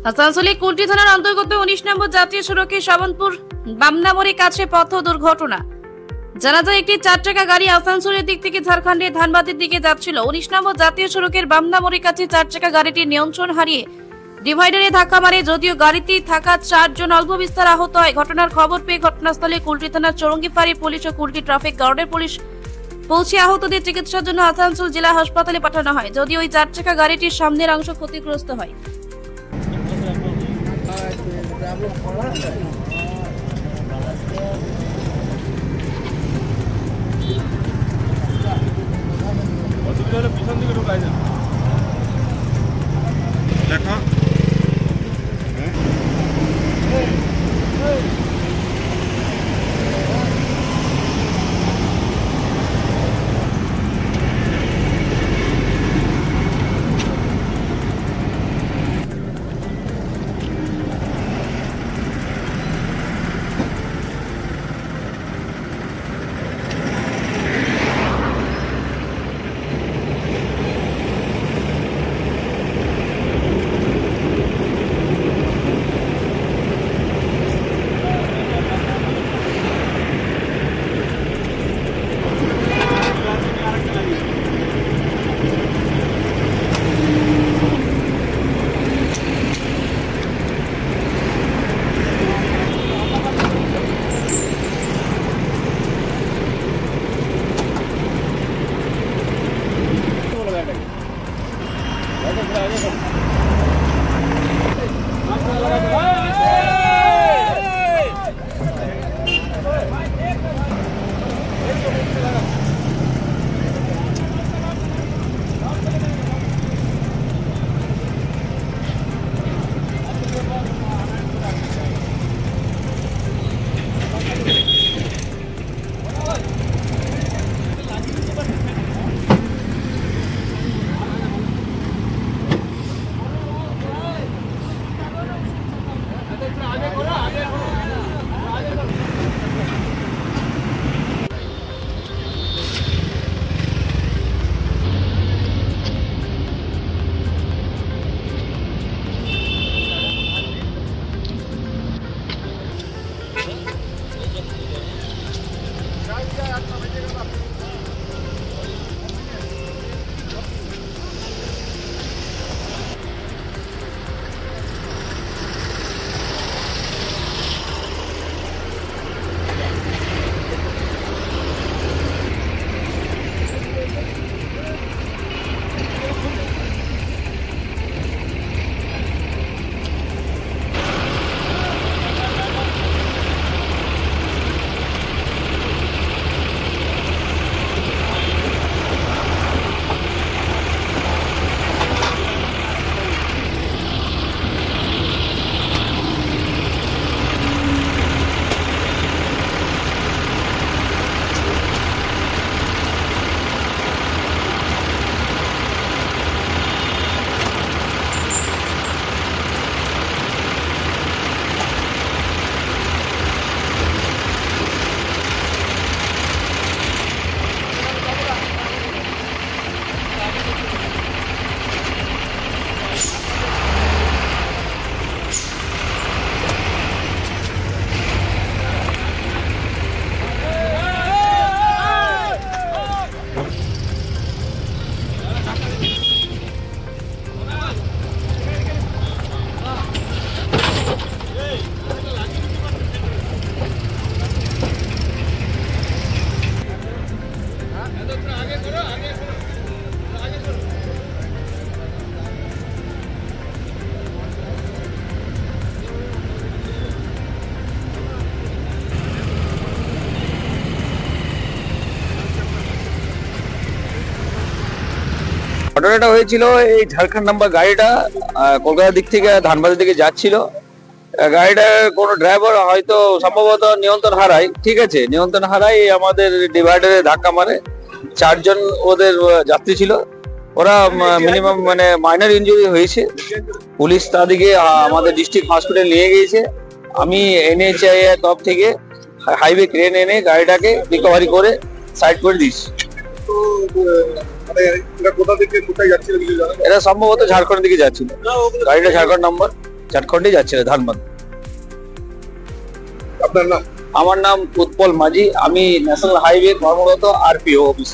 আসানসোলে কুলটি থানার অন্তর্গত 19 নম্বর জাতীয় সড়কে শাবানপুর বামনামোড়ের কাছে পথ দুর্ঘটনা। জানা যায় একটি 4 চাকা গাড়ি আসানসোলের দিক থেকে ঝাড়খণ্ডের ধানবাদের দিকে যাচ্ছিল। 19 নম্বর জাতীয় সড়কের বামনামোড়ের কাছে 4 চাকা গাড়িটি নিয়ন্ত্রণ হারিয়ে ডিভাইডারে ধাক্কা মারে। যদিও গাড়িতে থাকা 4 জন অল্প বিস্তর আহত হয়। ঘটনার খবর পেয়ে ঘটনাস্থলে কুলটি থানার চৌরঙ্গি ফাঁড়ি পুলিশ ও কুলটি ট্রাফিক গার্ডের পুলিশ পৌঁছে আহতদের চিকিৎসার জন্য আসানসোল জেলা হাসপাতালে পাঠানো হয়। যদিও ওই 4 চাকা গাড়িটির সামনের অংশ ক্ষতিগ্রস্ত হয়। দেখা ঘটনাটা হয়েছিল এই ঝাড়খণ্ড নাম্বার গাড়িটা কলকাতার দিক থেকে ধানবাদের দিকে যাচ্ছিল। গাড়িটা কোনো ড্রাইভার হয়তো সম্ভবত নিয়ন্ত্রণ হারায়, ঠিক আছে, নিয়ন্ত্রণ হারায় আমাদের ডিভাইডারে ধাক্কা মারে। 4 জন ওদের যাত্রী ছিল, ওরা মিনিমাম মানে মাইনর ইনজুরি হয়েছে। পুলিশ তাদেরকে আমাদের ডিস্ট্রিক্ট হসপিটাল নিয়ে গিয়েছে। আমি NHAI এর তরফ থেকে হাইওয়ে ক্রেন এনে গাড়িটাকে রিকভারি করে সাইড করে দিয়েছি। কোথা থেকে কোথায় যাচ্ছিল কিছু জানেন? এরা সম্ভবত ঝাড়খণ্ড দিকে যাচ্ছিল, গাড়িটা ঝাড়খণ্ড নাম্বার ঝাড়খণ্ডে যাচ্ছিল ধানবাদ। আপনার নাম? আমার নাম উৎপল মাঝি, আমি ন্যাশনাল হাইওয়ে কর্মরত আরপিও অফিস।